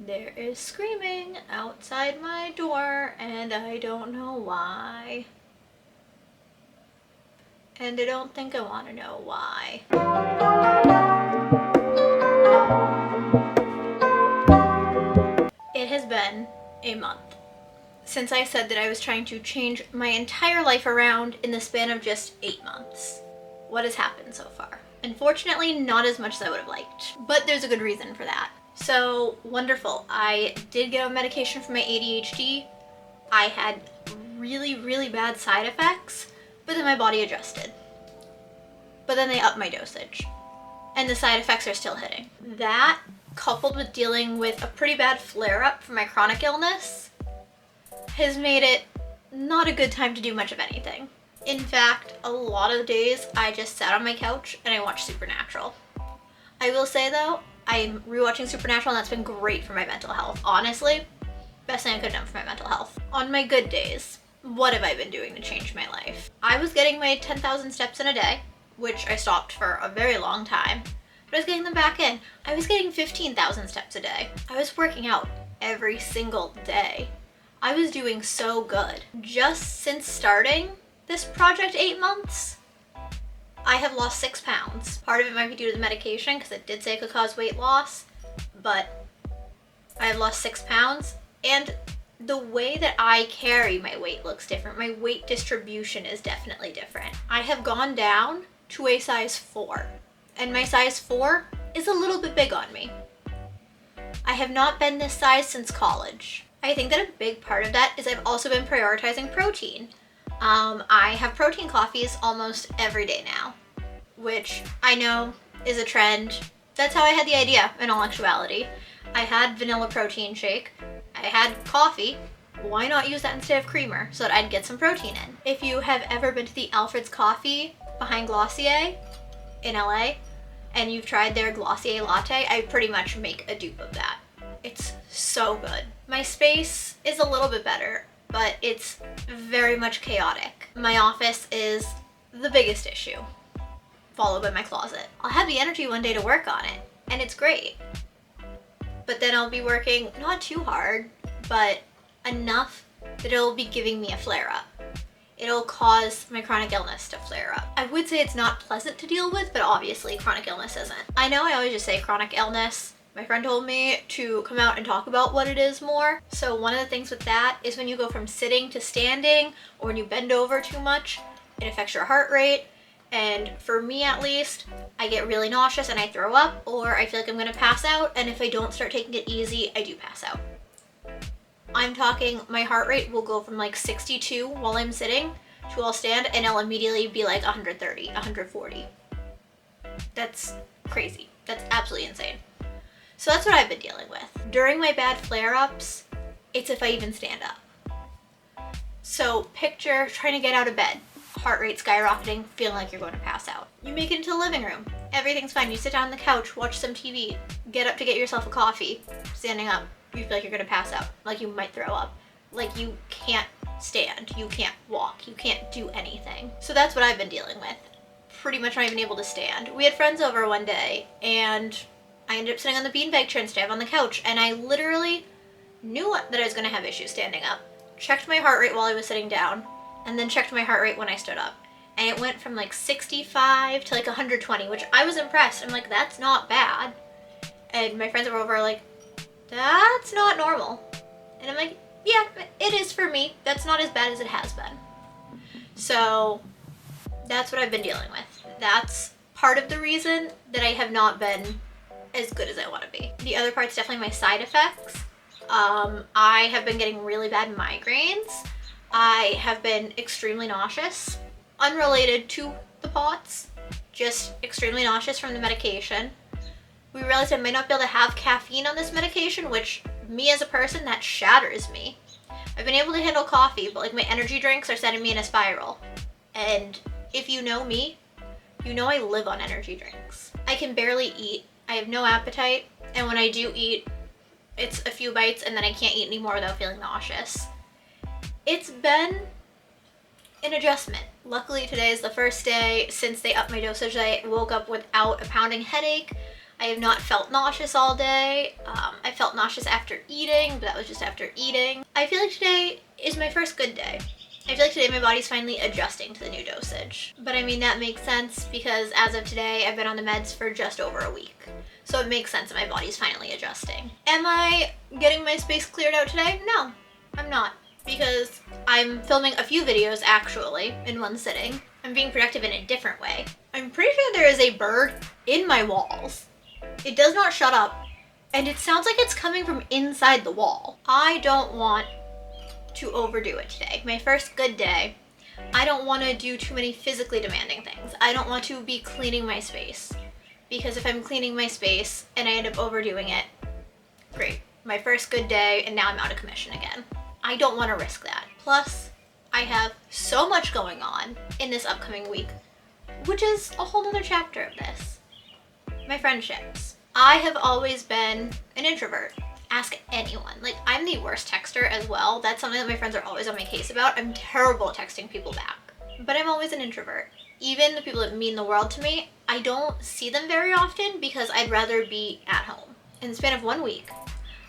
There is screaming outside my door, and I don't know why. And I don't think I want to know why. It has been a month since I said that I was trying to change my entire life around in the span of just 8 months. What has happened so far? Unfortunately, not as much as I would have liked, but there's a good reason for that. So wonderful. I did get on medication for my ADHD. I had really bad side effects, but then my body adjusted. But then they upped my dosage, and the side effects are still hitting. That, coupled with dealing with a pretty bad flare-up from my chronic illness, has made it not a good time to do much of anything. In fact, a lot of days I just sat on my couch and I watched Supernatural. I will say though, I'm rewatching Supernatural and that's been great for my mental health. Honestly, best thing I could have done for my mental health. On my good days, what have I been doing to change my life? I was getting my 10,000 steps in a day, which I stopped for a very long time, but I was getting them back in. I was getting 15,000 steps a day. I was working out every single day. I was doing so good. Just since starting this project 8 months, I have lost 6 pounds. Part of it might be due to the medication because it did say it could cause weight loss, but I have lost 6 pounds, and the way that I carry my weight looks different. My weight distribution is definitely different. I have gone down to a size 4, and my size 4 is a little bit big on me. I have not been this size since college. I think that a big part of that is I've also been prioritizing protein. I have protein coffees almost every day now, which I know is a trend. That's how I had the idea in all actuality. I had vanilla protein shake, I had coffee. Why not use that instead of creamer so that I'd get some protein in? If you have ever been to the Alfred's Coffee behind Glossier in LA and you've tried their Glossier latte, I pretty much make a dupe of that. It's so good. My space is a little bit better, but it's very much chaotic. My office is the biggest issue, followed by my closet. I'll have the energy one day to work on it, and it's great. But then I'll be working not too hard, but enough that it'll be giving me a flare-up. It'll cause my chronic illness to flare up. I would say it's not pleasant to deal with, but obviously chronic illness isn't. I know I always just say chronic illness. My friend told me to come out and talk about what it is more. So one of the things with that is when you go from sitting to standing, or when you bend over too much, it affects your heart rate. And for me at least, I get really nauseous and I throw up, or I feel like I'm gonna pass out, and if I don't start taking it easy, I do pass out. I'm talking, my heart rate will go from like 62 while I'm sitting to I'll stand and I'll immediately be like 130, 140. That's crazy. That's absolutely insane. So that's what I've been dealing with. During my bad flare-ups, it's if I even stand up. So picture trying to get out of bed, heart rate skyrocketing, feeling like you're going to pass out. You make it into the living room. Everything's fine. You sit down on the couch, watch some TV, get up to get yourself a coffee. Standing up, you feel like you're going to pass out, like you might throw up. Like you can't stand, you can't walk, you can't do anything. So that's what I've been dealing with. Pretty much not even able to stand. We had friends over one day, and I ended up sitting on the beanbag chair instead of on the couch, and I literally knew that I was going to have issues standing up. Checked my heart rate while I was sitting down, and then checked my heart rate when I stood up. And it went from like 65 to like 120, which I was impressed. I'm like, that's not bad. And my friends were over like, that's not normal. And I'm like, yeah, it is for me. That's not as bad as it has been. So that's what I've been dealing with. That's part of the reason that I have not been as good as I want to be. The other part's definitely my side effects. I have been getting really bad migraines. I have been extremely nauseous, unrelated to the POTS, just extremely nauseous from the medication. We realized I might not be able to have caffeine on this medication, which me as a person, that shatters me. I've been able to handle coffee, but like my energy drinks are sending me in a spiral. And if you know me, you know I live on energy drinks. I can barely eat. I have no appetite, and when I do eat, it's a few bites and then I can't eat anymore without feeling nauseous. It's been an adjustment. Luckily today is the first day since they upped my dosage that I woke up without a pounding headache. I have not felt nauseous all day. I felt nauseous after eating, but that was just after eating. I feel like today is my first good day. I feel like today my body's finally adjusting to the new dosage. But I mean, that makes sense because as of today, I've been on the meds for just over a week. So it makes sense that my body's finally adjusting. Am I getting my space cleared out today? No, I'm not. Because I'm filming a few videos actually in one sitting. I'm being productive in a different way. I'm pretty sure there is a bird in my walls. It does not shut up, and it sounds like it's coming from inside the wall. I don't want to overdo it today. My first good day. I don't want to do too many physically demanding things. I don't want to be cleaning my space, because if I'm cleaning my space and I end up overdoing it, great. My first good day and now I'm out of commission again. I don't want to risk that. Plus, I have so much going on in this upcoming week, which is a whole nother chapter of this. My friendships. I have always been an introvert. Ask anyone. Like, I'm the worst texter as well. That's something that my friends are always on my case about. I'm terrible at texting people back. But I'm always an introvert. Even the people that mean the world to me, I don't see them very often because I'd rather be at home. In the span of 1 week,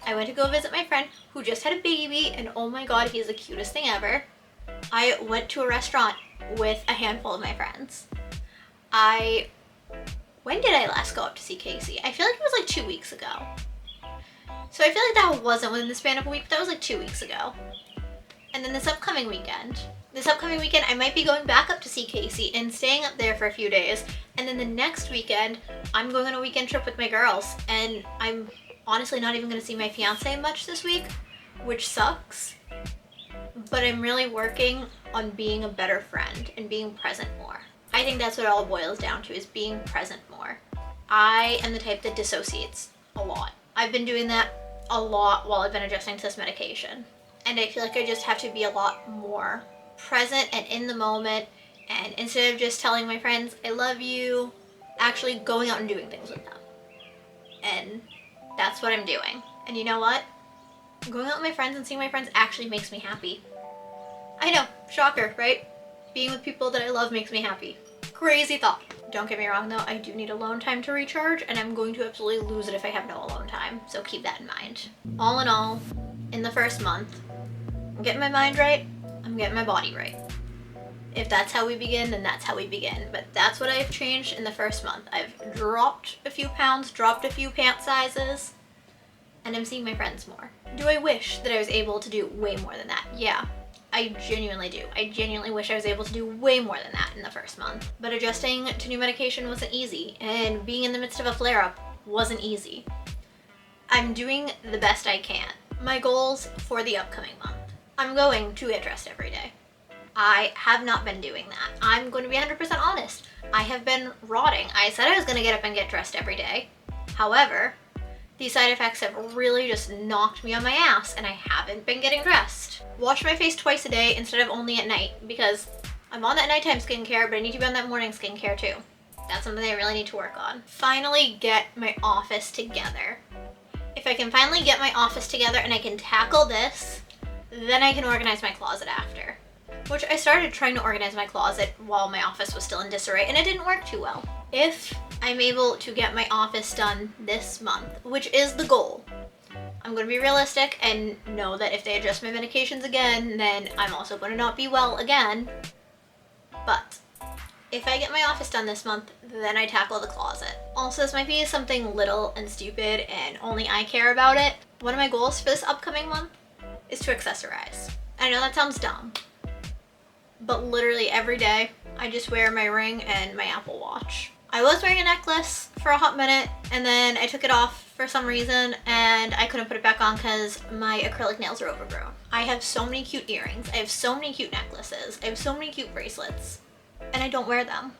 I went to go visit my friend who just had a baby, and oh my god, he's the cutest thing ever. I went to a restaurant with a handful of my friends. When did I last go up to see Casey? I feel like it was like 2 weeks ago. So I feel like that wasn't within the span of a week, but that was like 2 weeks ago. And then this upcoming weekend, I might be going back up to see Casey and staying up there for a few days. And then the next weekend, I'm going on a weekend trip with my girls. And I'm honestly not even going to see my fiance much this week, which sucks. But I'm really working on being a better friend and being present more. I think that's what it all boils down to, is being present more. I am the type that dissociates a lot. I've been doing that a lot while I've been adjusting to this medication. And I feel like I just have to be a lot more present and in the moment. And instead of just telling my friends, I love you, actually going out and doing things with them. And that's what I'm doing. And you know what? Going out with my friends and seeing my friends actually makes me happy. I know, shocker, right? Being with people that I love makes me happy. Crazy thought. Don't get me wrong though, I do need alone time to recharge, and I'm going to absolutely lose it if I have no alone time, so keep that in mind. All in all, in the first month, I'm getting my mind right, I'm getting my body right. If that's how we begin, then that's how we begin. But that's what I've changed in the first month. I've dropped a few pounds, dropped a few pant sizes, and I'm seeing my friends more. Do I wish that I was able to do way more than that? Yeah. I genuinely do. I genuinely wish I was able to do way more than that in the first month. But adjusting to new medication wasn't easy, and being in the midst of a flare-up wasn't easy. I'm doing the best I can. My goals for the upcoming month. I'm going to get dressed every day. I have not been doing that. I'm going to be 100% honest. I have been rotting. I said I was going to get up and get dressed every day. However, these side effects have really just knocked me on my ass, and I haven't been getting dressed. Wash my face twice a day instead of only at night, because I'm on that nighttime skincare, but I need to be on that morning skincare too. That's something I really need to work on. Finally get my office together. If I can finally get my office together and I can tackle this, then I can organize my closet after. Which I started trying to organize my closet while my office was still in disarray, and it didn't work too well. If I'm able to get my office done this month, which is the goal, I'm going to be realistic and know that if they adjust my medications again, then I'm also going to not be well again. But if I get my office done this month, then I tackle the closet. Also, this might be something little and stupid and only I care about it. One of my goals for this upcoming month is to accessorize. I know that sounds dumb, but literally every day I just wear my ring and my Apple Watch. I was wearing a necklace for a hot minute, and then I took it off for some reason, and I couldn't put it back on because my acrylic nails are overgrown. I have so many cute earrings, I have so many cute necklaces, I have so many cute bracelets, and I don't wear them.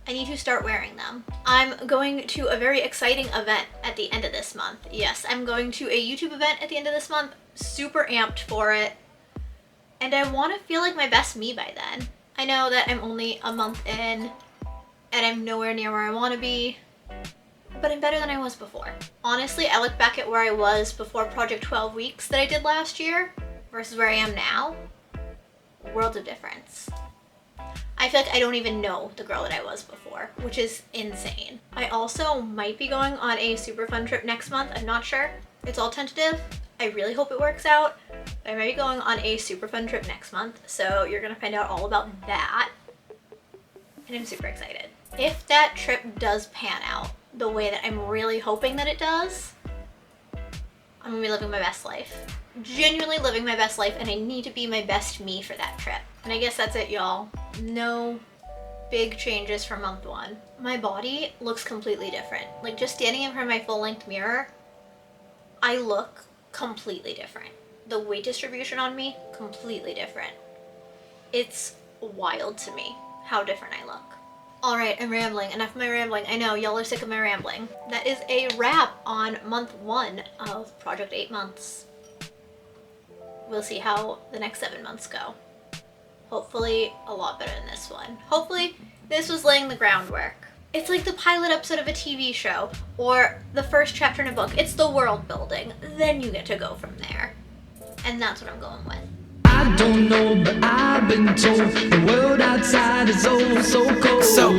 I need to start wearing them. I'm going to a very exciting event at the end of this month. Yes, I'm going to a YouTube event at the end of this month, super amped for it, and I want to feel like my best me by then. I know that I'm only a month in, and I'm nowhere near where I want to be, but I'm better than I was before. Honestly, I look back at where I was before Project 12 Weeks that I did last year versus where I am now. Worlds of difference. I feel like I don't even know the girl that I was before, which is insane. I also might be going on a super fun trip next month. I'm not sure. It's all tentative. I really hope it works out. I might be going on a super fun trip next month, so you're gonna find out all about that. And I'm super excited. If that trip does pan out the way that I'm really hoping that it does, I'm gonna be living my best life. Genuinely living my best life, and I need to be my best me for that trip. And I guess that's it, y'all. No big changes for month 1. My body looks completely different. Like, just standing in front of my full-length mirror, I look completely different. The weight distribution on me, completely different. It's wild to me how different I look. Alright, I'm rambling. Enough of my rambling. I know, y'all are sick of my rambling. That is a wrap on month 1 of Project 8 Months. We'll see how the next 7 months go. Hopefully a lot better than this one. Hopefully this was laying the groundwork. It's like the pilot episode of a TV show or the first chapter in a book. It's the world building. Then you get to go from there. And that's what I'm going with. I don't know, but I've been told the world outside is oh so cold. So